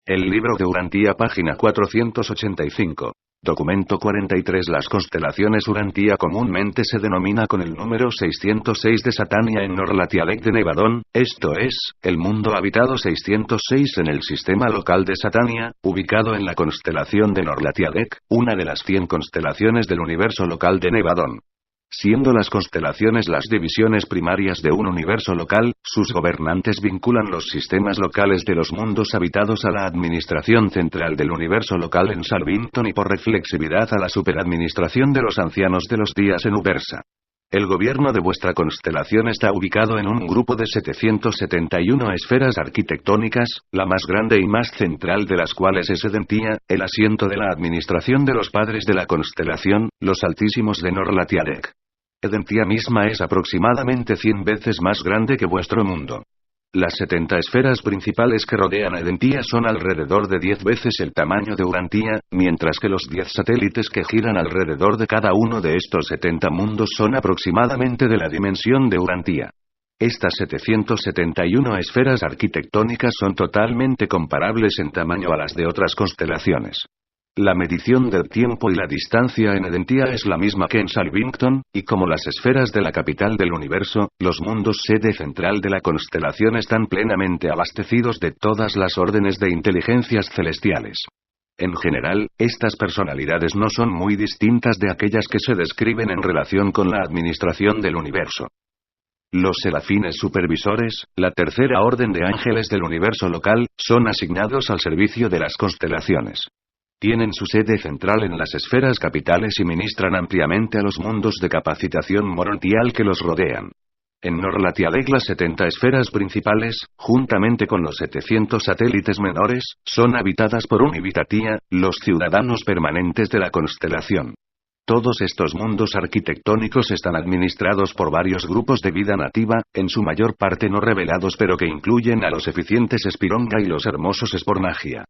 El libro de Urantía, página 485. Documento 43. Las constelaciones Urantía comúnmente se denomina con el número 606 de Satania en Norlatiadec de Nevadón, esto es, el mundo habitado 606 en el sistema local de Satania, ubicado en la constelación de Norlatiadec, una de las 100 constelaciones del universo local de Nevadón. Siendo las constelaciones las divisiones primarias de un universo local, sus gobernantes vinculan los sistemas locales de los mundos habitados a la administración central del universo local en Salvington y por reflexividad a la superadministración de los ancianos de los días en Ubersa. El gobierno de vuestra constelación está ubicado en un grupo de 771 esferas arquitectónicas, la más grande y más central de las cuales es Edentía, el asiento de la administración de los padres de la constelación, los altísimos de Norlatiadec. Edentía misma es aproximadamente 100 veces más grande que vuestro mundo. Las 70 esferas principales que rodean a Edentía son alrededor de 10 veces el tamaño de Urantía, mientras que los 10 satélites que giran alrededor de cada uno de estos 70 mundos son aproximadamente de la dimensión de Urantía. Estas 771 esferas arquitectónicas son totalmente comparables en tamaño a las de otras constelaciones. La medición del tiempo y la distancia en Edentía es la misma que en Salvington, y como las esferas de la capital del universo, los mundos sede central de la constelación están plenamente abastecidos de todas las órdenes de inteligencias celestiales. En general, estas personalidades no son muy distintas de aquellas que se describen en relación con la administración del universo. Los serafines supervisores, la tercera orden de ángeles del universo local, son asignados al servicio de las constelaciones. Tienen su sede central en las esferas capitales y ministran ampliamente a los mundos de capacitación morontial que los rodean. En Norlatiadec las 70 esferas principales, juntamente con los 700 satélites menores, son habitadas por Univitatía, los ciudadanos permanentes de la constelación. Todos estos mundos arquitectónicos están administrados por varios grupos de vida nativa, en su mayor parte no revelados pero que incluyen a los eficientes Espironga y los hermosos Espornagia.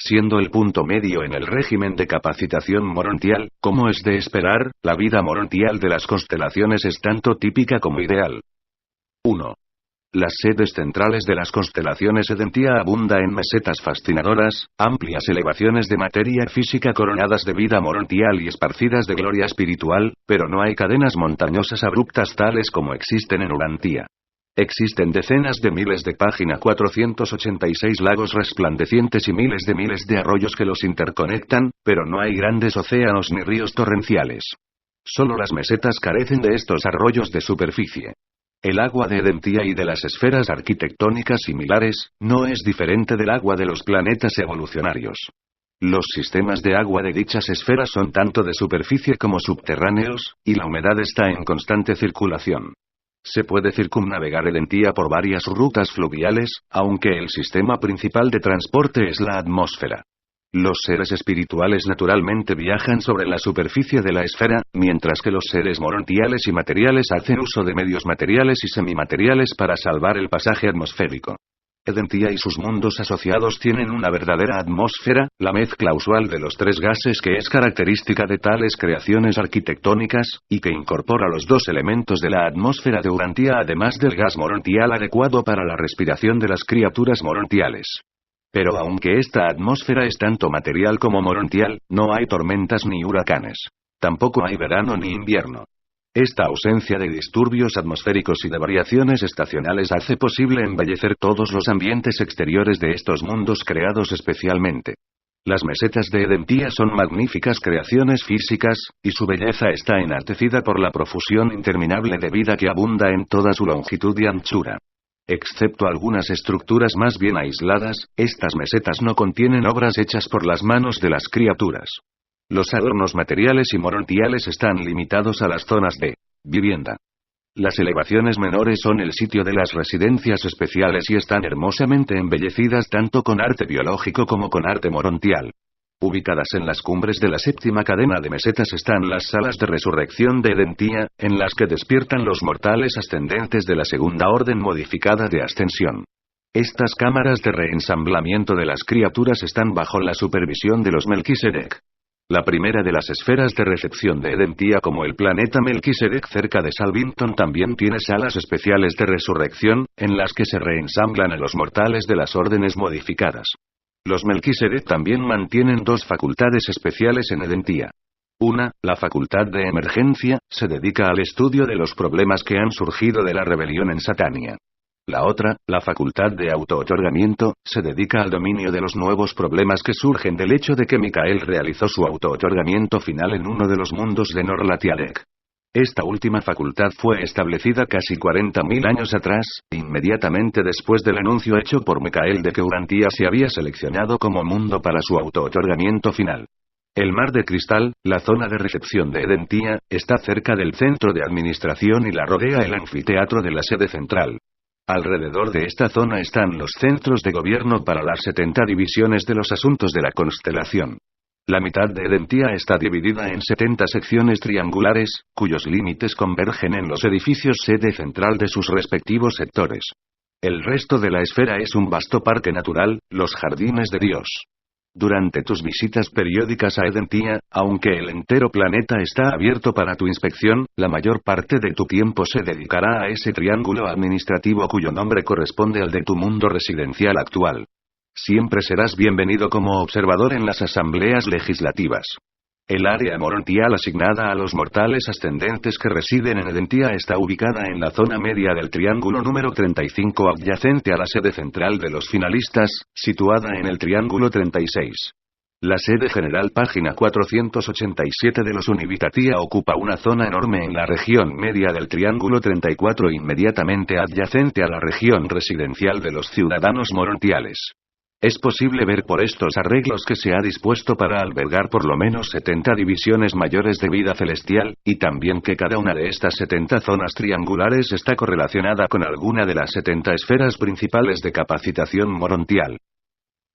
Siendo el punto medio en el régimen de capacitación morontial, como es de esperar, la vida morontial de las constelaciones es tanto típica como ideal. 1. Las sedes centrales de las constelaciones Edentía abunda en mesetas fascinadoras, amplias elevaciones de materia física coronadas de vida morontial y esparcidas de gloria espiritual, pero no hay cadenas montañosas abruptas tales como existen en Urantía. Existen decenas de miles de página 486 lagos resplandecientes y miles de arroyos que los interconectan, pero no hay grandes océanos ni ríos torrenciales. Solo las mesetas carecen de estos arroyos de superficie. El agua de Edentía y de las esferas arquitectónicas similares, no es diferente del agua de los planetas evolucionarios. Los sistemas de agua de dichas esferas son tanto de superficie como subterráneos, y la humedad está en constante circulación. Se puede circunnavegar Edentía por varias rutas fluviales, aunque el sistema principal de transporte es la atmósfera. Los seres espirituales naturalmente viajan sobre la superficie de la esfera, mientras que los seres morontiales y materiales hacen uso de medios materiales y semimateriales para salvar el pasaje atmosférico. Edentía y sus mundos asociados tienen una verdadera atmósfera, la mezcla usual de los tres gases que es característica de tales creaciones arquitectónicas, y que incorpora los dos elementos de la atmósfera de Urantía además del gas morontial adecuado para la respiración de las criaturas morontiales. Pero aunque esta atmósfera es tanto material como morontial, no hay tormentas ni huracanes. Tampoco hay verano ni invierno. Esta ausencia de disturbios atmosféricos y de variaciones estacionales hace posible embellecer todos los ambientes exteriores de estos mundos creados especialmente. Las mesetas de Edentía son magníficas creaciones físicas, y su belleza está enaltecida por la profusión interminable de vida que abunda en toda su longitud y anchura. Excepto algunas estructuras más bien aisladas, estas mesetas no contienen obras hechas por las manos de las criaturas. Los adornos materiales y morontiales están limitados a las zonas de vivienda. Las elevaciones menores son el sitio de las residencias especiales y están hermosamente embellecidas tanto con arte biológico como con arte morontial. Ubicadas en las cumbres de la séptima cadena de mesetas están las salas de resurrección de Edentía, en las que despiertan los mortales ascendentes de la segunda orden modificada de ascensión. Estas cámaras de reensamblamiento de las criaturas están bajo la supervisión de los Melquisedec. La primera de las esferas de recepción de Edentía como el planeta Melquisedec cerca de Salvington también tiene salas especiales de resurrección, en las que se reensamblan a los mortales de las órdenes modificadas. Los Melquisedec también mantienen dos facultades especiales en Edentía. Una, la facultad de emergencia, se dedica al estudio de los problemas que han surgido de la rebelión en Satania. La otra, la facultad de autootorgamiento, se dedica al dominio de los nuevos problemas que surgen del hecho de que Micael realizó su autootorgamiento final en uno de los mundos de Norlatiadec. Esta última facultad fue establecida casi 40.000 años atrás, inmediatamente después del anuncio hecho por Micael de que Urantia se había seleccionado como mundo para su autootorgamiento final. El Mar de Cristal, la zona de recepción de Edentía, está cerca del centro de administración y la rodea el anfiteatro de la sede central. Alrededor de esta zona están los centros de gobierno para las 70 divisiones de los asuntos de la constelación. La mitad de Edentía está dividida en 70 secciones triangulares, cuyos límites convergen en los edificios sede central de sus respectivos sectores. El resto de la esfera es un vasto parque natural, los jardines de Dios. Durante tus visitas periódicas a Edentía, aunque el entero planeta está abierto para tu inspección, la mayor parte de tu tiempo se dedicará a ese triángulo administrativo cuyo nombre corresponde al de tu mundo residencial actual. Siempre serás bienvenido como observador en las asambleas legislativas. El área morontial asignada a los mortales ascendentes que residen en Edentía está ubicada en la zona media del triángulo número 35 adyacente a la sede central de los finalistas, situada en el triángulo 36. La sede general página 487 de los Univitatia ocupa una zona enorme en la región media del triángulo 34 inmediatamente adyacente a la región residencial de los ciudadanos morontiales. Es posible ver por estos arreglos que se ha dispuesto para albergar por lo menos 70 divisiones mayores de vida celestial, y también que cada una de estas 70 zonas triangulares está correlacionada con alguna de las 70 esferas principales de capacitación morontial.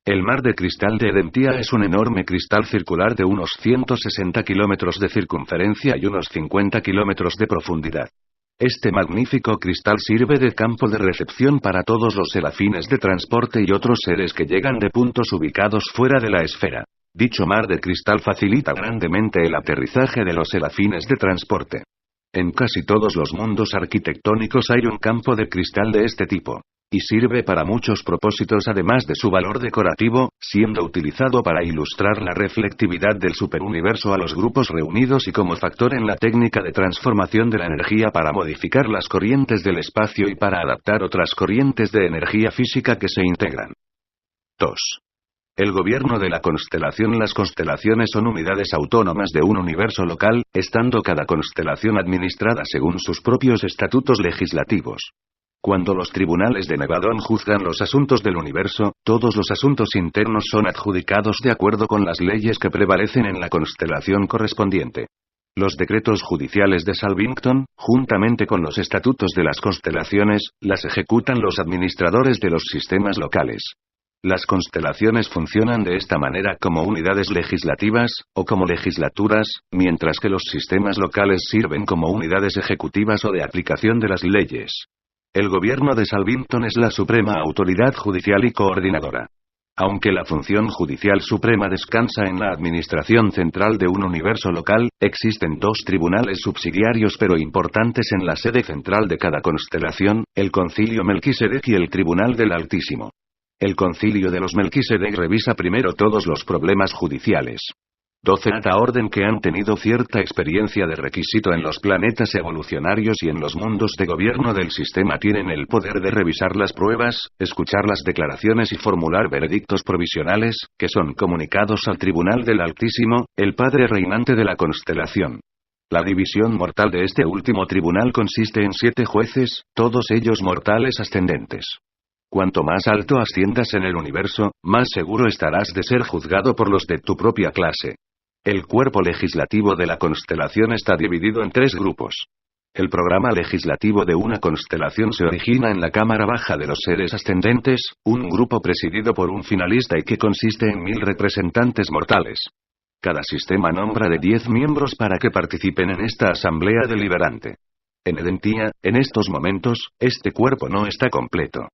El Mar de Cristal de Edentía es un enorme cristal circular de unos 160 kilómetros de circunferencia y unos 50 kilómetros de profundidad. Este magnífico cristal sirve de campo de recepción para todos los serafines de transporte y otros seres que llegan de puntos ubicados fuera de la esfera. Dicho mar de cristal facilita grandemente el aterrizaje de los serafines de transporte. En casi todos los mundos arquitectónicos hay un campo de cristal de este tipo. Y sirve para muchos propósitos además de su valor decorativo, siendo utilizado para ilustrar la reflectividad del superuniverso a los grupos reunidos y como factor en la técnica de transformación de la energía para modificar las corrientes del espacio y para adaptar otras corrientes de energía física que se integran. 2. El gobierno de la constelación. Las constelaciones son unidades autónomas de un universo local, estando cada constelación administrada según sus propios estatutos legislativos. Cuando los tribunales de Nevadón juzgan los asuntos del universo, todos los asuntos internos son adjudicados de acuerdo con las leyes que prevalecen en la constelación correspondiente. Los decretos judiciales de Salvington, juntamente con los estatutos de las constelaciones, las ejecutan los administradores de los sistemas locales. Las constelaciones funcionan de esta manera como unidades legislativas, o como legislaturas, mientras que los sistemas locales sirven como unidades ejecutivas o de aplicación de las leyes. El gobierno de Salvington es la suprema autoridad judicial y coordinadora. Aunque la función judicial suprema descansa en la administración central de un universo local, existen dos tribunales subsidiarios pero importantes en la sede central de cada constelación, el Concilio Melquisedec y el Tribunal del Altísimo. El Concilio de los Melquisedec revisa primero todos los problemas judiciales. 12 a orden que han tenido cierta experiencia de requisito en los planetas evolucionarios y en los mundos de gobierno del sistema tienen el poder de revisar las pruebas, escuchar las declaraciones y formular veredictos provisionales, que son comunicados al Tribunal del Altísimo, el Padre Reinante de la constelación. La división mortal de este último tribunal consiste en 7 jueces, todos ellos mortales ascendentes. Cuanto más alto asciendas en el universo, más seguro estarás de ser juzgado por los de tu propia clase. El cuerpo legislativo de la constelación está dividido en 3 grupos. El programa legislativo de una constelación se origina en la Cámara Baja de los Seres Ascendentes, un grupo presidido por un finalista y que consiste en 1000 representantes mortales. Cada sistema nombra de 10 miembros para que participen en esta asamblea deliberante. En Edentía, en estos momentos, este cuerpo no está completo.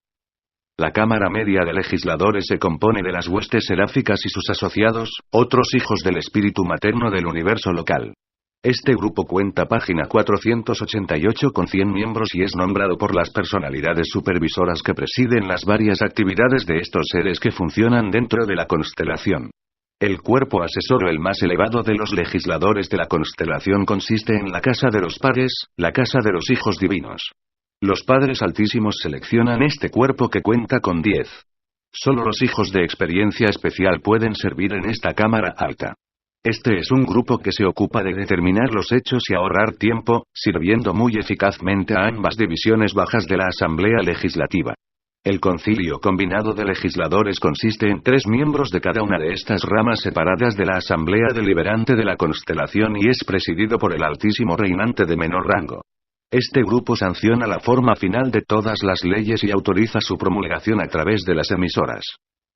La Cámara Media de Legisladores se compone de las huestes seráficas y sus asociados, otros hijos del espíritu materno del universo local. Este grupo cuenta página 488 con 100 miembros y es nombrado por las personalidades supervisoras que presiden las varias actividades de estos seres que funcionan dentro de la constelación. El cuerpo asesor o el más elevado de los legisladores de la constelación consiste en la casa de los padres, la casa de los hijos divinos. Los padres altísimos seleccionan este cuerpo que cuenta con 10. Solo los hijos de experiencia especial pueden servir en esta cámara alta. Este es un grupo que se ocupa de determinar los hechos y ahorrar tiempo, sirviendo muy eficazmente a ambas divisiones bajas de la Asamblea Legislativa. El concilio combinado de legisladores consiste en 3 miembros de cada una de estas ramas separadas de la Asamblea Deliberante de la Constelación y es presidido por el Altísimo Reinante de menor rango. Este grupo sanciona la forma final de todas las leyes y autoriza su promulgación a través de las emisoras.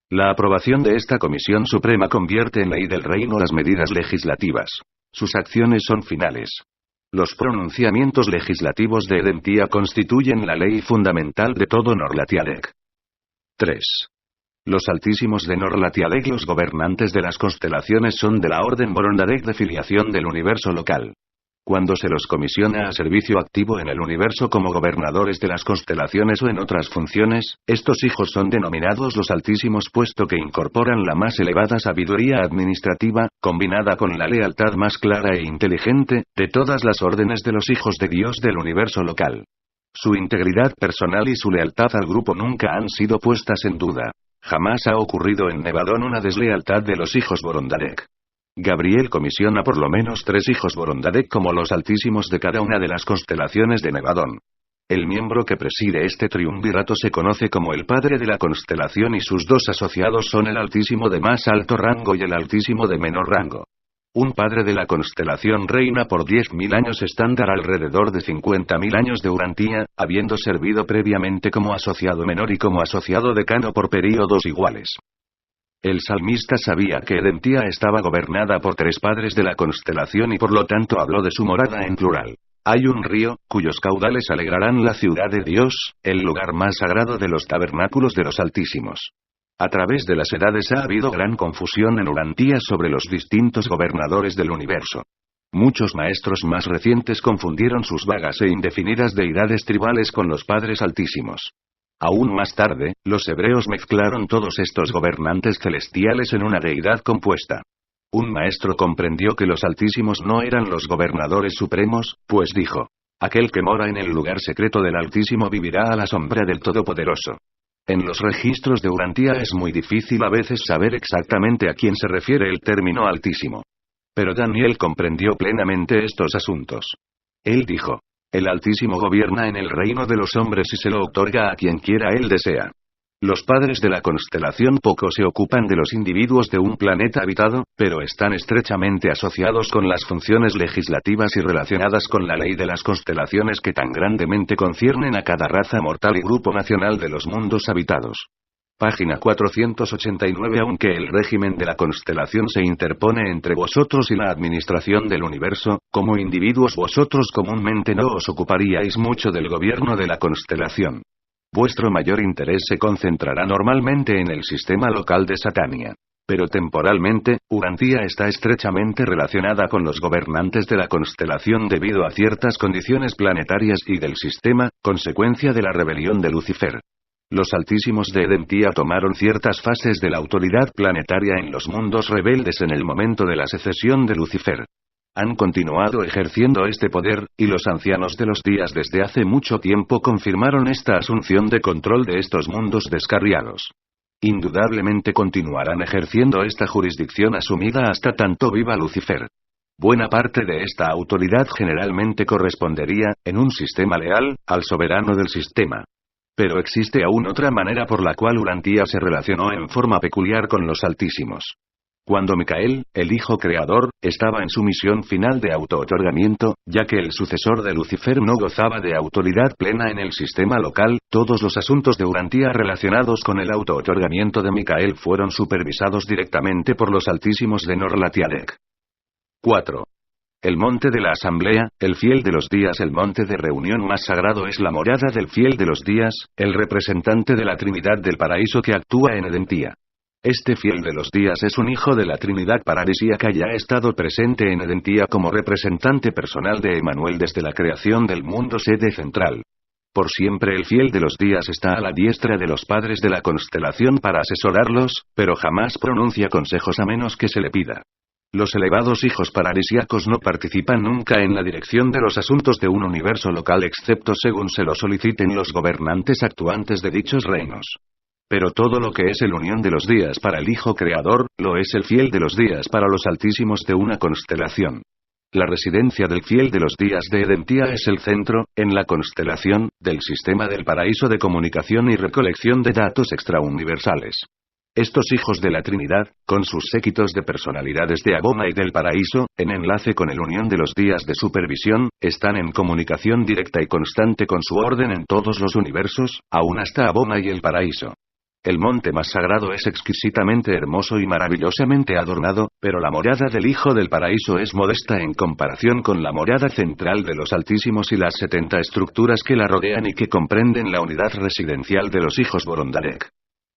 La aprobación de esta Comisión Suprema convierte en ley del reino las medidas legislativas. Sus acciones son finales. Los pronunciamientos legislativos de Edentia constituyen la ley fundamental de todo Norlatiadec. 3. Los altísimos de Norlatiadec, los gobernantes de las constelaciones, son de la Orden Borondadec de filiación del universo local. Cuando se los comisiona a servicio activo en el universo como gobernadores de las constelaciones o en otras funciones, estos hijos son denominados los altísimos puesto que incorporan la más elevada sabiduría administrativa, combinada con la lealtad más clara e inteligente, de todas las órdenes de los hijos de Dios del universo local. Su integridad personal y su lealtad al grupo nunca han sido puestas en duda. Jamás ha ocurrido en Nevadón una deslealtad de los hijos Borondadec. Gabriel comisiona por lo menos 3 hijos Borondadec como los altísimos de cada una de las constelaciones de Nevadón. El miembro que preside este triunvirato se conoce como el padre de la constelación y sus 2 asociados son el altísimo de más alto rango y el altísimo de menor rango. Un padre de la constelación reina por 10.000 años estándar alrededor de 50.000 años de Urantía, habiendo servido previamente como asociado menor y como asociado decano por períodos iguales. El salmista sabía que Edentia estaba gobernada por 3 padres de la constelación y por lo tanto habló de su morada en plural. Hay un río, cuyos caudales alegrarán la ciudad de Dios, el lugar más sagrado de los tabernáculos de los Altísimos. A través de las edades ha habido gran confusión en Urantía sobre los distintos gobernadores del universo. Muchos maestros más recientes confundieron sus vagas e indefinidas deidades tribales con los padres altísimos. Aún más tarde, los hebreos mezclaron todos estos gobernantes celestiales en una deidad compuesta. Un maestro comprendió que los altísimos no eran los gobernadores supremos, pues dijo: aquel que mora en el lugar secreto del Altísimo vivirá a la sombra del Todopoderoso. En los registros de Urantía es muy difícil a veces saber exactamente a quién se refiere el término Altísimo. Pero Daniel comprendió plenamente estos asuntos. Él dijo: el Altísimo gobierna en el reino de los hombres y se lo otorga a quien quiera él desea. Los padres de la constelación poco se ocupan de los individuos de un planeta habitado, pero están estrechamente asociados con las funciones legislativas y relacionadas con la ley de las constelaciones que tan grandemente conciernen a cada raza mortal y grupo nacional de los mundos habitados. Página 489. Aunque el régimen de la constelación se interpone entre vosotros y la administración del universo, como individuos vosotros comúnmente no os ocuparíais mucho del gobierno de la constelación. Vuestro mayor interés se concentrará normalmente en el sistema local de Satania. Pero temporalmente, Urantía está estrechamente relacionada con los gobernantes de la constelación debido a ciertas condiciones planetarias y del sistema, consecuencia de la rebelión de Lucifer. Los altísimos de Edentia tomaron ciertas fases de la autoridad planetaria en los mundos rebeldes en el momento de la secesión de Lucifer. Han continuado ejerciendo este poder, y los ancianos de los días desde hace mucho tiempo confirmaron esta asunción de control de estos mundos descarriados. Indudablemente continuarán ejerciendo esta jurisdicción asumida hasta tanto viva Lucifer. Buena parte de esta autoridad generalmente correspondería, en un sistema leal, al soberano del sistema. Pero existe aún otra manera por la cual Urantía se relacionó en forma peculiar con los altísimos. Cuando Micael, el hijo creador, estaba en su misión final de auto-otorgamiento, ya que el sucesor de Lucifer no gozaba de autoridad plena en el sistema local, todos los asuntos de Urantía relacionados con el auto-otorgamiento de Micael fueron supervisados directamente por los altísimos de Norlatiadec. 4. El monte de la asamblea, el fiel de los días. El monte de reunión más sagrado es la morada del fiel de los días, el representante de la Trinidad del paraíso que actúa en Edentia. Este fiel de los días es un hijo de la Trinidad paradisíaca y ha estado presente en Edentia como representante personal de Emmanuel desde la creación del mundo, sede central. Por siempre el fiel de los días está a la diestra de los padres de la constelación para asesorarlos, pero jamás pronuncia consejos a menos que se le pida. Los elevados hijos paradisíacos no participan nunca en la dirección de los asuntos de un universo local excepto según se lo soliciten los gobernantes actuantes de dichos reinos. Pero todo lo que es el unión de los días para el Hijo Creador, lo es el fiel de los días para los altísimos de una constelación. La residencia del fiel de los días de Edentia es el centro, en la constelación, del sistema del paraíso de comunicación y recolección de datos extrauniversales. Estos hijos de la Trinidad, con sus séquitos de personalidades de Aboma y del paraíso, en enlace con el unión de los días de supervisión, están en comunicación directa y constante con su orden en todos los universos, aún hasta Aboma y el paraíso. El monte más sagrado es exquisitamente hermoso y maravillosamente adornado, pero la morada del Hijo del Paraíso es modesta en comparación con la morada central de los Altísimos y las 70 estructuras que la rodean y que comprenden la unidad residencial de los hijos Borondarek.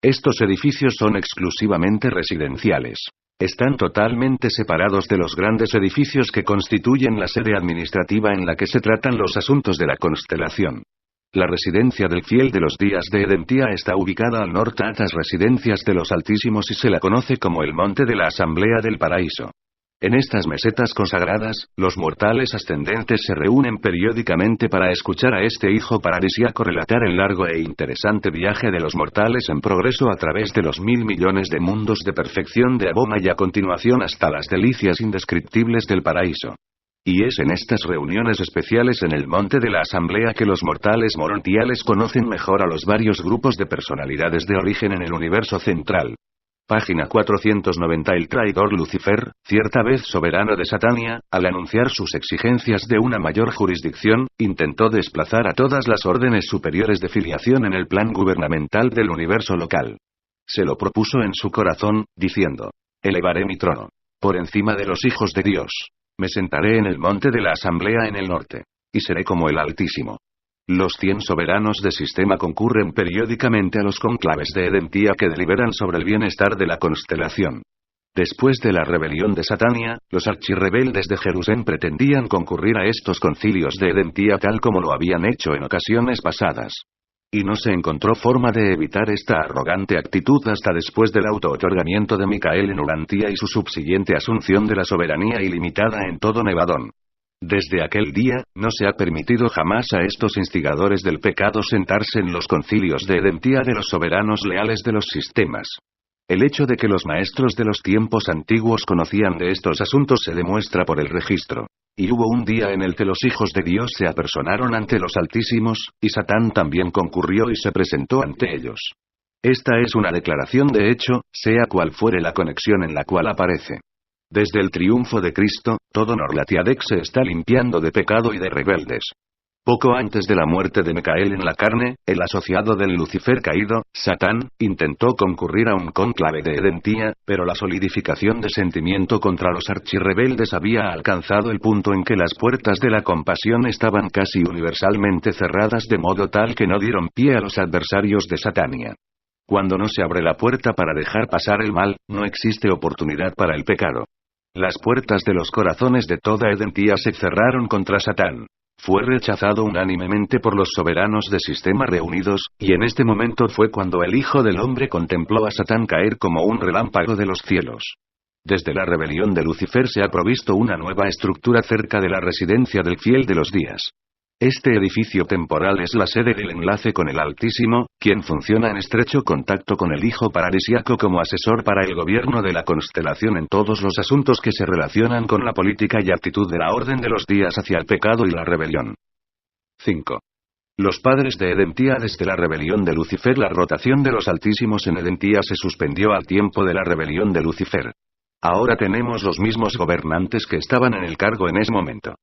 Estos edificios son exclusivamente residenciales. Están totalmente separados de los grandes edificios que constituyen la sede administrativa en la que se tratan los asuntos de la constelación. La residencia del fiel de los días de Edentia está ubicada al norte de las residencias de los Altísimos y se la conoce como el Monte de la Asamblea del Paraíso. En estas mesetas consagradas, los mortales ascendentes se reúnen periódicamente para escuchar a este hijo paradisíaco relatar el largo e interesante viaje de los mortales en progreso a través de los 1000 millones de mundos de perfección de Aboma y a continuación hasta las delicias indescriptibles del paraíso. Y es en estas reuniones especiales en el Monte de la Asamblea que los mortales morontiales conocen mejor a los varios grupos de personalidades de origen en el universo central. Página 490. El traidor Lucifer, cierta vez soberano de Satania, al anunciar sus exigencias de una mayor jurisdicción, intentó desplazar a todas las órdenes superiores de filiación en el plan gubernamental del universo local. Se lo propuso en su corazón, diciendo: elevaré mi trono por encima de los hijos de Dios. Me sentaré en el monte de la Asamblea en el norte. Y seré como el Altísimo. Los 100 soberanos de sistema concurren periódicamente a los conclaves de Edentia que deliberan sobre el bienestar de la constelación. Después de la rebelión de Satania, los archirrebeldes de Jerusalén pretendían concurrir a estos concilios de Edentia tal como lo habían hecho en ocasiones pasadas. Y no se encontró forma de evitar esta arrogante actitud hasta después del auto-otorgamiento de Micael en Urantia y su subsiguiente asunción de la soberanía ilimitada en todo Nevadón. Desde aquel día, no se ha permitido jamás a estos instigadores del pecado sentarse en los concilios de Edentia de los soberanos leales de los sistemas. El hecho de que los maestros de los tiempos antiguos conocían de estos asuntos se demuestra por el registro. Y hubo un día en el que los hijos de Dios se apersonaron ante los Altísimos, y Satán también concurrió y se presentó ante ellos. Esta es una declaración de hecho, sea cual fuere la conexión en la cual aparece. Desde el triunfo de Cristo, todo Norlatiadec se está limpiando de pecado y de rebeldes. Poco antes de la muerte de Micael en la carne, el asociado del Lucifer caído, Satán, intentó concurrir a un cónclave de Edentia, pero la solidificación de sentimiento contra los archirrebeldes había alcanzado el punto en que las puertas de la compasión estaban casi universalmente cerradas de modo tal que no dieron pie a los adversarios de Satania. Cuando no se abre la puerta para dejar pasar el mal, no existe oportunidad para el pecado. Las puertas de los corazones de toda Edentia se cerraron contra Satán. Fue rechazado unánimemente por los soberanos de sistema reunidos, y en este momento fue cuando el Hijo del Hombre contempló a Satán caer como un relámpago de los cielos. Desde la rebelión de Lucifer se ha provisto una nueva estructura cerca de la residencia del fiel de los días. Este edificio temporal es la sede del enlace con el Altísimo, quien funciona en estrecho contacto con el Hijo Paradisíaco como asesor para el gobierno de la constelación en todos los asuntos que se relacionan con la política y actitud de la orden de los días hacia el pecado y la rebelión. 5. Los padres de Edentia. Desde la rebelión de Lucifer, la rotación de los Altísimos en Edentia se suspendió al tiempo de la rebelión de Lucifer. Ahora tenemos los mismos gobernantes que estaban en el cargo en ese momento.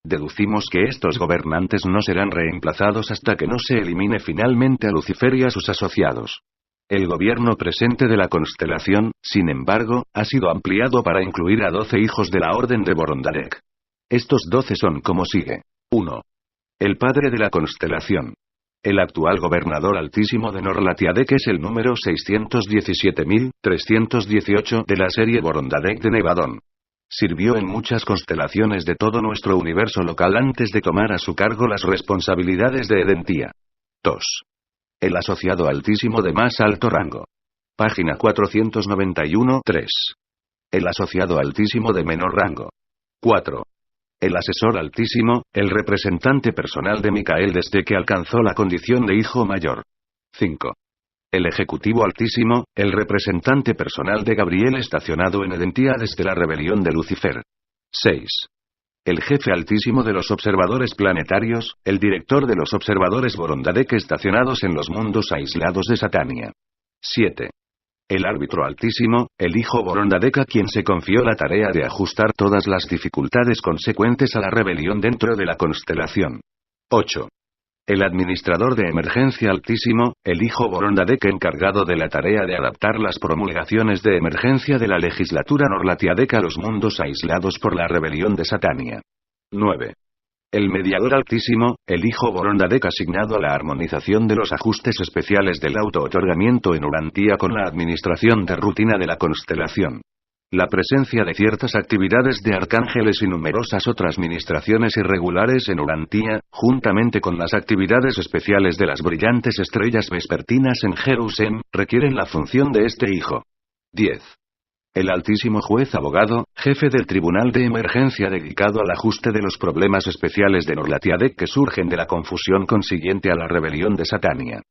Deducimos que estos gobernantes no serán reemplazados hasta que no se elimine finalmente a Lucifer y a sus asociados. El gobierno presente de la constelación, sin embargo, ha sido ampliado para incluir a 12 hijos de la Orden de Borondarek. Estos 12 son como sigue. 1. El padre de la constelación. El actual gobernador altísimo de Norlatiadec es el número 617.318 de la serie Borondadec de Nevadón. Sirvió en muchas constelaciones de todo nuestro universo local antes de tomar a su cargo las responsabilidades de Edentía. 2. El asociado altísimo de más alto rango. Página 491. 3. El asociado altísimo de menor rango. 4. El asesor altísimo, el representante personal de Micael desde que alcanzó la condición de hijo mayor. 5. El ejecutivo altísimo, el representante personal de Gabriel estacionado en Edentía desde la rebelión de Lucifer. 6. El jefe altísimo de los observadores planetarios, el director de los observadores Borondadec estacionados en los mundos aislados de Satania. 7. El árbitro altísimo, el hijo Borondadec a quien se confió la tarea de ajustar todas las dificultades consecuentes a la rebelión dentro de la constelación. 8. El administrador de emergencia altísimo, el hijo Borondadec encargado de la tarea de adaptar las promulgaciones de emergencia de la legislatura Norlatiadec a los mundos aislados por la rebelión de Satania. 9. El mediador altísimo, el hijo Borondadec asignado a la armonización de los ajustes especiales del auto-otorgamiento en Urantía con la administración de rutina de la constelación. La presencia de ciertas actividades de arcángeles y numerosas otras ministraciones irregulares en Urantía, juntamente con las actividades especiales de las brillantes estrellas vespertinas en Jerusalén, requieren la función de este hijo. 10. El altísimo juez abogado, jefe del tribunal de emergencia dedicado al ajuste de los problemas especiales de Norlatiadec que surgen de la confusión consiguiente a la rebelión de Satania.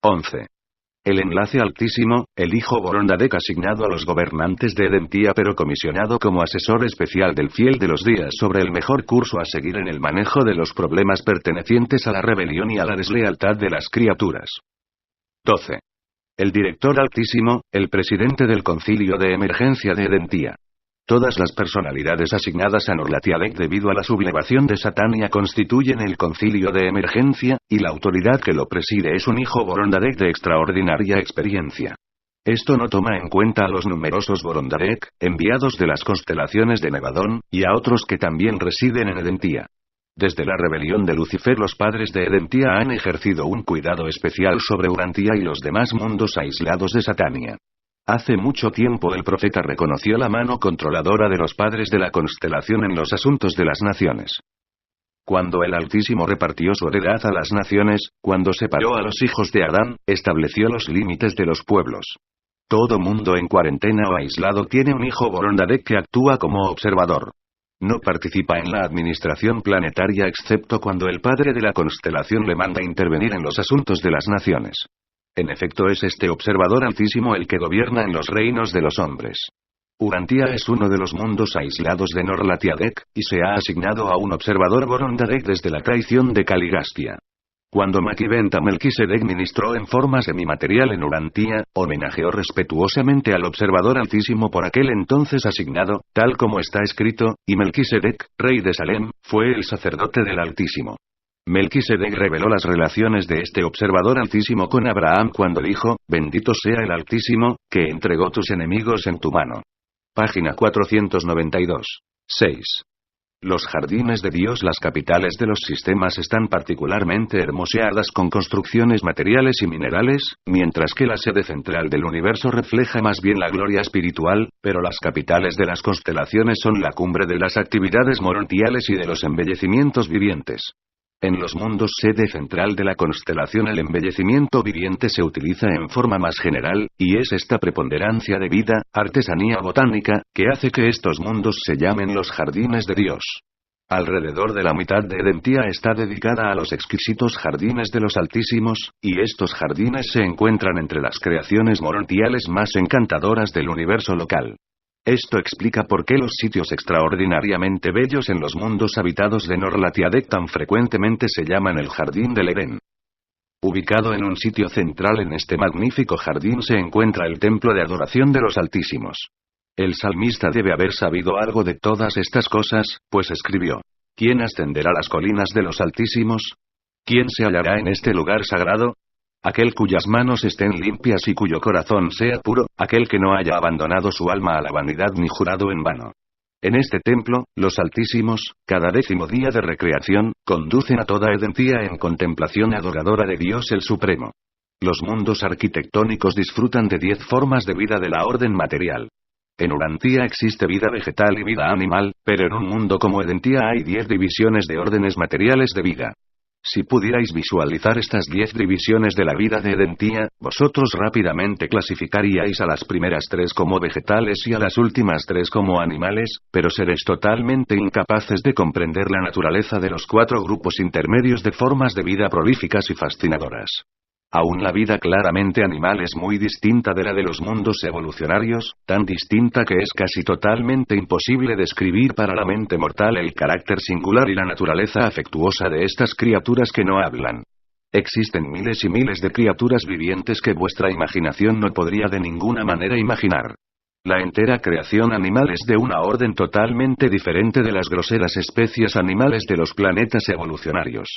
11. El enlace altísimo, el hijo Borondadec asignado a los gobernantes de Edentía pero comisionado como asesor especial del fiel de los días sobre el mejor curso a seguir en el manejo de los problemas pertenecientes a la rebelión y a la deslealtad de las criaturas. 12. El director altísimo, el presidente del concilio de emergencia de Edentía. Todas las personalidades asignadas a Norlatiadec debido a la sublevación de Satania constituyen el concilio de emergencia, y la autoridad que lo preside es un hijo Borondadec de extraordinaria experiencia. Esto no toma en cuenta a los numerosos Borondadec, enviados de las constelaciones de Nevadón, y a otros que también residen en Edentía. Desde la rebelión de Lucifer los padres de Edentía han ejercido un cuidado especial sobre Urantía y los demás mundos aislados de Satania. Hace mucho tiempo el profeta reconoció la mano controladora de los padres de la constelación en los asuntos de las naciones. Cuando el Altísimo repartió su heredad a las naciones, cuando separó a los hijos de Adán, estableció los límites de los pueblos. Todo mundo en cuarentena o aislado tiene un hijo Borondadec que actúa como observador. No participa en la administración planetaria excepto cuando el padre de la constelación le manda intervenir en los asuntos de las naciones. En efecto es este observador altísimo el que gobierna en los reinos de los hombres. Urantía es uno de los mundos aislados de Norlatiadec, y se ha asignado a un observador Borondadec desde la traición de Caligastia. Cuando Maquiventa Melquisedec ministró en forma semimaterial en Urantía, homenajeó respetuosamente al observador altísimo por aquel entonces asignado, tal como está escrito, y Melquisedec, rey de Salem, fue el sacerdote del Altísimo. Melquisedec reveló las relaciones de este observador altísimo con Abraham cuando dijo, bendito sea el Altísimo, que entregó tus enemigos en tu mano. Página 492. 6. Los jardines de Dios. Las capitales de los sistemas están particularmente hermoseadas con construcciones materiales y minerales, mientras que la sede central del universo refleja más bien la gloria espiritual, pero las capitales de las constelaciones son la cumbre de las actividades morontiales y de los embellecimientos vivientes. En los mundos sede central de la constelación el embellecimiento viviente se utiliza en forma más general, y es esta preponderancia de vida, artesanía botánica, que hace que estos mundos se llamen los jardines de Dios. Alrededor de la mitad de Edentía está dedicada a los exquisitos jardines de los Altísimos, y estos jardines se encuentran entre las creaciones morontiales más encantadoras del universo local. Esto explica por qué los sitios extraordinariamente bellos en los mundos habitados de Norlatiadec tan frecuentemente se llaman el Jardín del Edén. Ubicado en un sitio central en este magnífico jardín se encuentra el templo de adoración de los Altísimos. El salmista debe haber sabido algo de todas estas cosas, pues escribió: ¿Quién ascenderá las colinas de los Altísimos? ¿Quién se hallará en este lugar sagrado? Aquel cuyas manos estén limpias y cuyo corazón sea puro, aquel que no haya abandonado su alma a la vanidad ni jurado en vano. En este templo, los altísimos, cada 10º día de recreación, conducen a toda Edentía en contemplación adoradora de Dios el Supremo. Los mundos arquitectónicos disfrutan de 10 formas de vida de la orden material. En Urantia existe vida vegetal y vida animal, pero en un mundo como Edentía hay 10 divisiones de órdenes materiales de vida. Si pudierais visualizar estas 10 divisiones de la vida de Edentía, vosotros rápidamente clasificaríais a las primeras 3 como vegetales y a las últimas 3 como animales, pero seréis totalmente incapaces de comprender la naturaleza de los 4 grupos intermedios de formas de vida prolíficas y fascinadoras. Aún la vida claramente animal es muy distinta de la de los mundos evolucionarios, tan distinta que es casi totalmente imposible describir para la mente mortal el carácter singular y la naturaleza afectuosa de estas criaturas que no hablan. Existen miles y miles de criaturas vivientes que vuestra imaginación no podría de ninguna manera imaginar. La entera creación animal es de una orden totalmente diferente de las groseras especies animales de los planetas evolucionarios.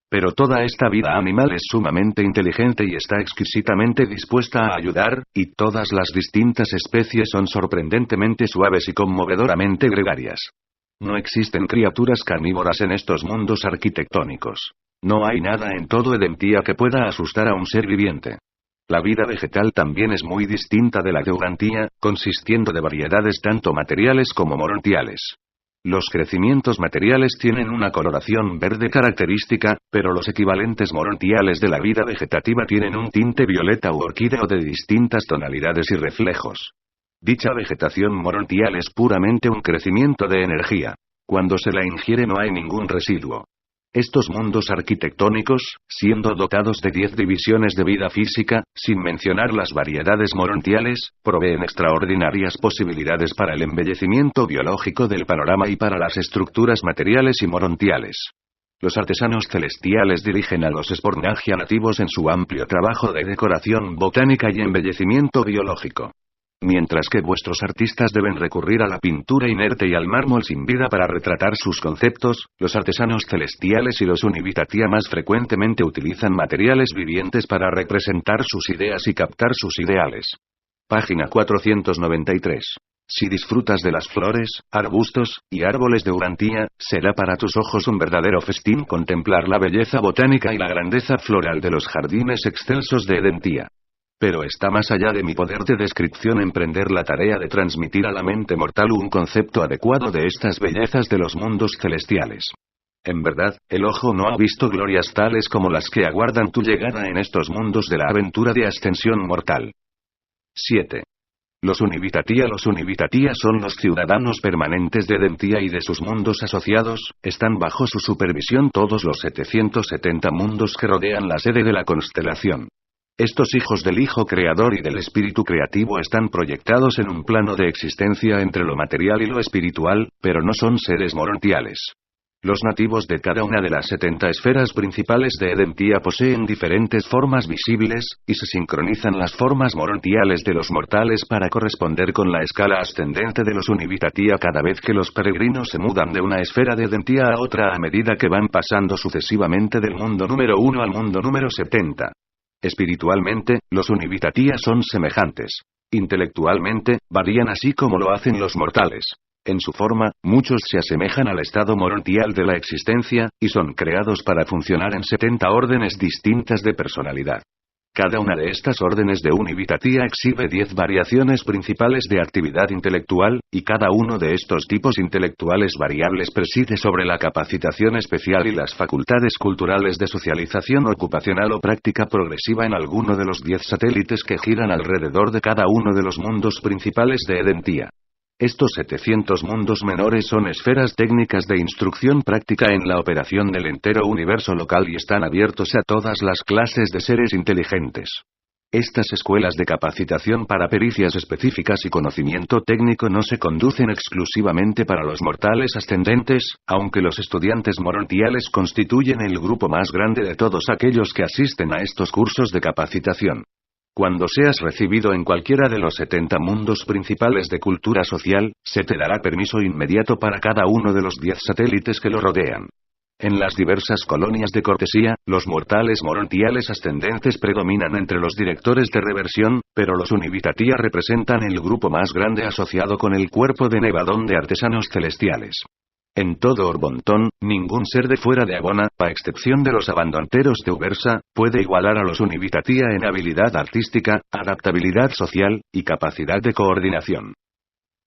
Pero toda esta vida animal es sumamente inteligente y está exquisitamente dispuesta a ayudar, y todas las distintas especies son sorprendentemente suaves y conmovedoramente gregarias. No existen criaturas carnívoras en estos mundos arquitectónicos. No hay nada en todo Edentía que pueda asustar a un ser viviente. La vida vegetal también es muy distinta de la de Urantia, consistiendo de variedades tanto materiales como morontiales. Los crecimientos materiales tienen una coloración verde característica, pero los equivalentes morontiales de la vida vegetativa tienen un tinte violeta u orquídeo de distintas tonalidades y reflejos. Dicha vegetación morontial es puramente un crecimiento de energía. Cuando se la ingiere no hay ningún residuo. Estos mundos arquitectónicos, siendo dotados de 10 divisiones de vida física, sin mencionar las variedades morontiales, proveen extraordinarias posibilidades para el embellecimiento biológico del panorama y para las estructuras materiales y morontiales. Los artesanos celestiales dirigen a los Spornagia nativos en su amplio trabajo de decoración botánica y embellecimiento biológico. Mientras que vuestros artistas deben recurrir a la pintura inerte y al mármol sin vida para retratar sus conceptos, los artesanos celestiales y los Univitatia más frecuentemente utilizan materiales vivientes para representar sus ideas y captar sus ideales. Página 493. Si disfrutas de las flores, arbustos, y árboles de Urantia, será para tus ojos un verdadero festín contemplar la belleza botánica y la grandeza floral de los jardines excelsos de Edentía. Pero está más allá de mi poder de descripción emprender la tarea de transmitir a la mente mortal un concepto adecuado de estas bellezas de los mundos celestiales. En verdad, el ojo no ha visto glorias tales como las que aguardan tu llegada en estos mundos de la aventura de ascensión mortal. 7. Los Univitatia son los ciudadanos permanentes de Edentía y de sus mundos asociados, están bajo su supervisión todos los 770 mundos que rodean la sede de la constelación. Estos hijos del Hijo Creador y del Espíritu Creativo están proyectados en un plano de existencia entre lo material y lo espiritual, pero no son seres morontiales. Los nativos de cada una de las 70 esferas principales de Edentía poseen diferentes formas visibles, y se sincronizan las formas morontiales de los mortales para corresponder con la escala ascendente de los Univitatia cada vez que los peregrinos se mudan de una esfera de Edentía a otra a medida que van pasando sucesivamente del mundo número 1 al mundo número 70. Espiritualmente, los Univitatia son semejantes. Intelectualmente, varían así como lo hacen los mortales. En su forma, muchos se asemejan al estado morontial de la existencia, y son creados para funcionar en 70 órdenes distintas de personalidad. Cada una de estas órdenes de Univitatia exhibe 10 variaciones principales de actividad intelectual, y cada uno de estos tipos intelectuales variables preside sobre la capacitación especial y las facultades culturales de socialización ocupacional o práctica progresiva en alguno de los 10 satélites que giran alrededor de cada uno de los mundos principales de Edentía. Estos 700 mundos menores son esferas técnicas de instrucción práctica en la operación del entero universo local y están abiertos a todas las clases de seres inteligentes. Estas escuelas de capacitación para pericias específicas y conocimiento técnico no se conducen exclusivamente para los mortales ascendentes, aunque los estudiantes morontiales constituyen el grupo más grande de todos aquellos que asisten a estos cursos de capacitación. Cuando seas recibido en cualquiera de los 70 mundos principales de cultura social, se te dará permiso inmediato para cada uno de los 10 satélites que lo rodean. En las diversas colonias de cortesía, los mortales morontiales ascendentes predominan entre los directores de reversión, pero los Univitatia representan el grupo más grande asociado con el cuerpo de Nevadón de artesanos celestiales. En todo Orbontón, ningún ser de fuera de Abona, a excepción de los abandonteros de Ubersa, puede igualar a los Univitatia en habilidad artística, adaptabilidad social, y capacidad de coordinación.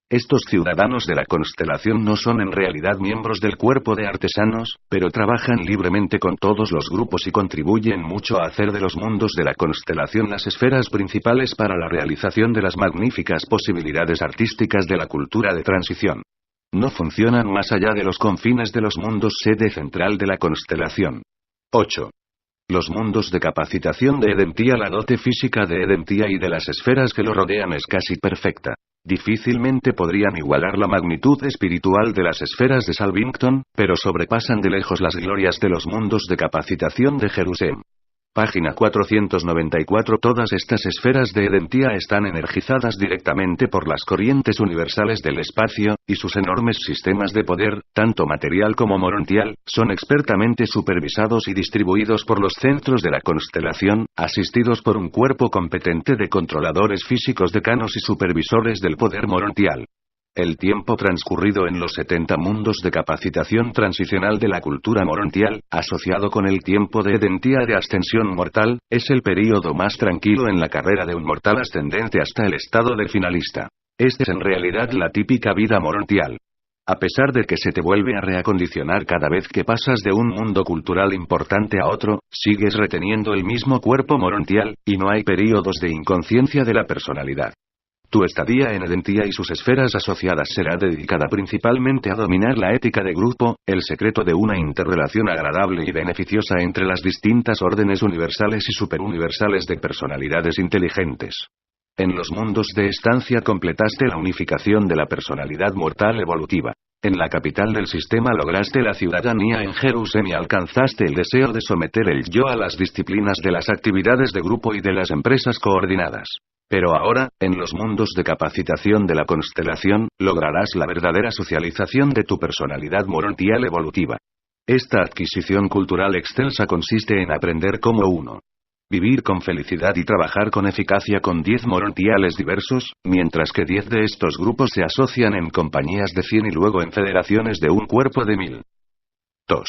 Estos ciudadanos de la constelación no son en realidad miembros del cuerpo de artesanos, pero trabajan libremente con todos los grupos y contribuyen mucho a hacer de los mundos de la constelación las esferas principales para la realización de las magníficas posibilidades artísticas de la cultura de transición. No funcionan más allá de los confines de los mundos sede central de la constelación. 8. Los mundos de capacitación de Edentia. La dote física de Edentia y de las esferas que lo rodean es casi perfecta. Difícilmente podrían igualar la magnitud espiritual de las esferas de Salvington, pero sobrepasan de lejos las glorias de los mundos de capacitación de Jerusalén. Página 494. Todas estas esferas de Edentia están energizadas directamente por las corrientes universales del espacio, y sus enormes sistemas de poder, tanto material como morontial, son expertamente supervisados y distribuidos por los centros de la constelación, asistidos por un cuerpo competente de controladores físicos decanos y supervisores del poder morontial. El tiempo transcurrido en los 70 mundos de capacitación transicional de la cultura morontial, asociado con el tiempo de Edentia de ascensión mortal, es el período más tranquilo en la carrera de un mortal ascendente hasta el estado de finalista. Esta es en realidad la típica vida morontial. A pesar de que se te vuelve a reacondicionar cada vez que pasas de un mundo cultural importante a otro, sigues reteniendo el mismo cuerpo morontial, y no hay períodos de inconsciencia de la personalidad. Tu estadía en Edentia y sus esferas asociadas será dedicada principalmente a dominar la ética de grupo, el secreto de una interrelación agradable y beneficiosa entre las distintas órdenes universales y superuniversales de personalidades inteligentes. En los mundos de estancia completaste la unificación de la personalidad mortal evolutiva. En la capital del sistema lograste la ciudadanía en Jerusalén y alcanzaste el deseo de someter el yo a las disciplinas de las actividades de grupo y de las empresas coordinadas. Pero ahora, en los mundos de capacitación de la constelación, lograrás la verdadera socialización de tu personalidad morontial evolutiva. Esta adquisición cultural excelsa consiste en aprender cómo uno. Vivir con felicidad y trabajar con eficacia con 10 morontiales diversos, mientras que 10 de estos grupos se asocian en compañías de 100 y luego en federaciones de un cuerpo de 1000. 2.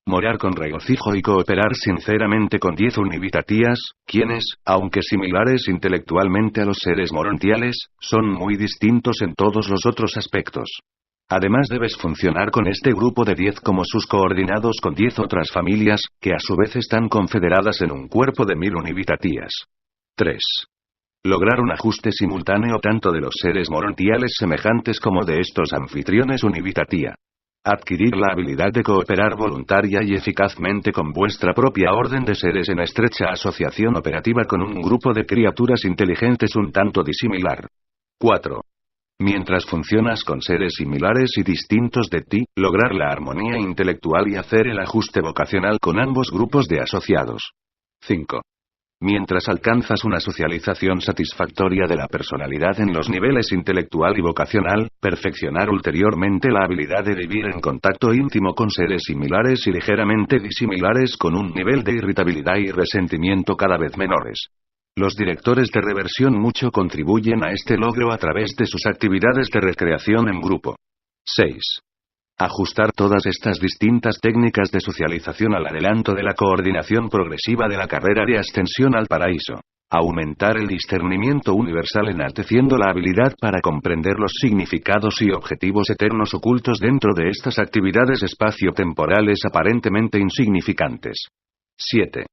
Morar con regocijo y cooperar sinceramente con 10 univitatías, quienes, aunque similares intelectualmente a los seres morontiales, son muy distintos en todos los otros aspectos. Además debes funcionar con este grupo de 10 como sus coordinados con 10 otras familias, que a su vez están confederadas en un cuerpo de 1000 univitatías. 3. Lograr un ajuste simultáneo tanto de los seres morontiales semejantes como de estos anfitriones univitatia. Adquirir la habilidad de cooperar voluntaria y eficazmente con vuestra propia orden de seres en estrecha asociación operativa con un grupo de criaturas inteligentes un tanto disimilar. 4. Mientras funcionas con seres similares y distintos de ti, lograr la armonía intelectual y hacer el ajuste vocacional con ambos grupos de asociados. 5. Mientras alcanzas una socialización satisfactoria de la personalidad en los niveles intelectual y vocacional, perfeccionar ulteriormente la habilidad de vivir en contacto íntimo con seres similares y ligeramente disimilares con un nivel de irritabilidad y resentimiento cada vez menores. Los directores de reversión mucho contribuyen a este logro a través de sus actividades de recreación en grupo. 6. Ajustar todas estas distintas técnicas de socialización al adelanto de la coordinación progresiva de la carrera de ascensión al paraíso. Aumentar el discernimiento universal enalteciendo la habilidad para comprender los significados y objetivos eternos ocultos dentro de estas actividades espacio-temporales aparentemente insignificantes. 7.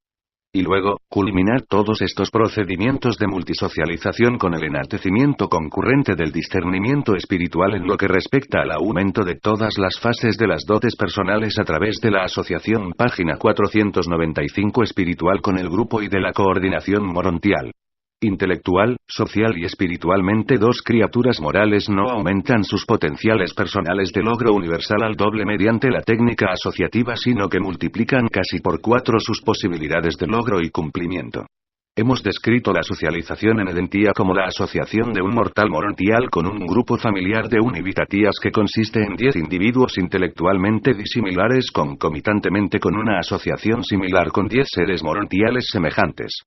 Y luego, culminar todos estos procedimientos de multisocialización con el enaltecimiento concurrente del discernimiento espiritual en lo que respecta al aumento de todas las fases de las dotes personales a través de la asociación página 495 espiritual con el grupo y de la coordinación morontial. Intelectual, social y espiritualmente dos criaturas morales no aumentan sus potenciales personales de logro universal al doble mediante la técnica asociativa sino que multiplican casi por 4 sus posibilidades de logro y cumplimiento. Hemos descrito la socialización en Edentía como la asociación de un mortal morontial con un grupo familiar de univitatías que consiste en 10 individuos intelectualmente disimilares concomitantemente con una asociación similar con 10 seres morontiales semejantes.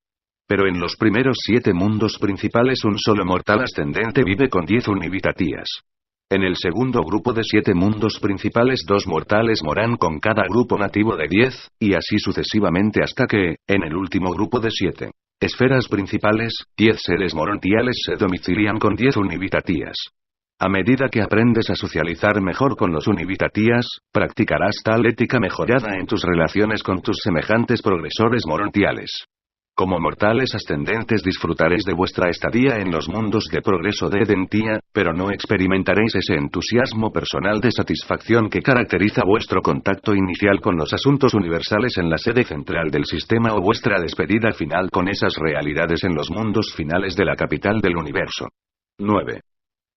Pero en los primeros 7 mundos principales un solo mortal ascendente vive con 10 univitatías. En el segundo grupo de 7 mundos principales 2 mortales moran con cada grupo nativo de 10, y así sucesivamente hasta que, en el último grupo de 7 esferas principales, 10 seres morontiales se domicilian con 10 univitatías. A medida que aprendes a socializar mejor con los univitatías, practicarás tal ética mejorada en tus relaciones con tus semejantes progresores morontiales. Como mortales ascendentes disfrutaréis de vuestra estadía en los mundos de progreso de Edentía, pero no experimentaréis ese entusiasmo personal de satisfacción que caracteriza vuestro contacto inicial con los asuntos universales en la sede central del sistema o vuestra despedida final con esas realidades en los mundos finales de la capital del universo. 9.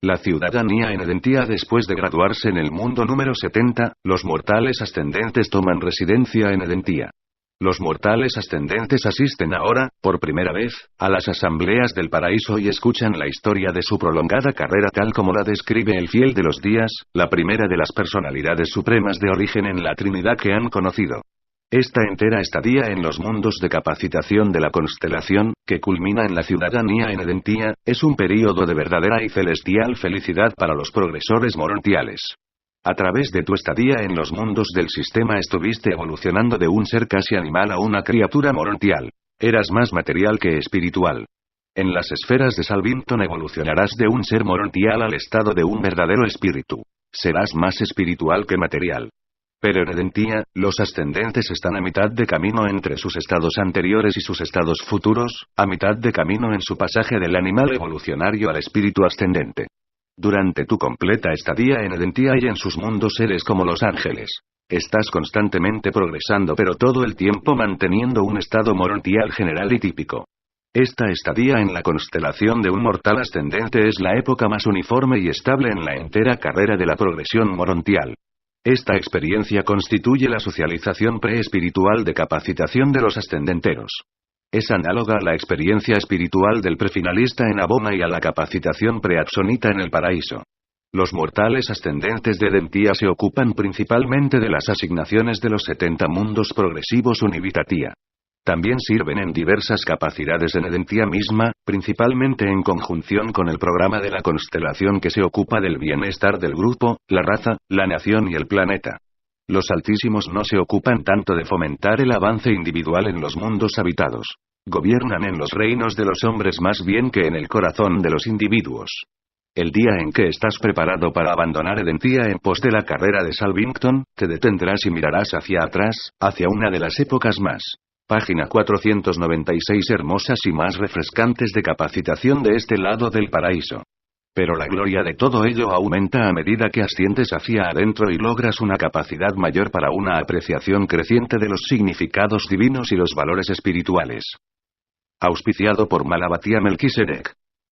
La ciudadanía en Edentía. Después de graduarse en el mundo número 70, los mortales ascendentes toman residencia en Edentía. Los mortales ascendentes asisten ahora, por primera vez, a las asambleas del paraíso y escuchan la historia de su prolongada carrera tal como la describe el Fiel de los Días, la primera de las personalidades supremas de origen en la Trinidad que han conocido. Esta entera estadía en los mundos de capacitación de la constelación, que culmina en la ciudadanía en Edentía, es un período de verdadera y celestial felicidad para los progresores morontiales. A través de tu estadía en los mundos del sistema estuviste evolucionando de un ser casi animal a una criatura morontial. Eras más material que espiritual. En las esferas de Salvington evolucionarás de un ser morontial al estado de un verdadero espíritu. Serás más espiritual que material. Pero en Edentía, los ascendentes están a mitad de camino entre sus estados anteriores y sus estados futuros, a mitad de camino en su pasaje del animal evolucionario al espíritu ascendente. Durante tu completa estadía en Edentía y en sus mundos eres como los ángeles. Estás constantemente progresando pero todo el tiempo manteniendo un estado morontial general y típico. Esta estadía en la constelación de un mortal ascendente es la época más uniforme y estable en la entera carrera de la progresión morontial. Esta experiencia constituye la socialización preespiritual de capacitación de los ascendenteros. Es análoga a la experiencia espiritual del prefinalista en Abona y a la capacitación preaxonita en el paraíso. Los mortales ascendentes de Edentía se ocupan principalmente de las asignaciones de los 70 mundos progresivos Univitatia. También sirven en diversas capacidades en Edentía misma, principalmente en conjunción con el programa de la constelación que se ocupa del bienestar del grupo, la raza, la nación y el planeta. Los altísimos no se ocupan tanto de fomentar el avance individual en los mundos habitados. Gobiernan en los reinos de los hombres más bien que en el corazón de los individuos. El día en que estás preparado para abandonar Edentía en pos de la carrera de Salvington, te detendrás y mirarás hacia atrás, hacia una de las épocas más. Página 496 hermosas y más refrescantes de capacitación de este lado del paraíso. Pero la gloria de todo ello aumenta a medida que asciendes hacia adentro y logras una capacidad mayor para una apreciación creciente de los significados divinos y los valores espirituales. Auspiciado por Malabatia Melquisedec.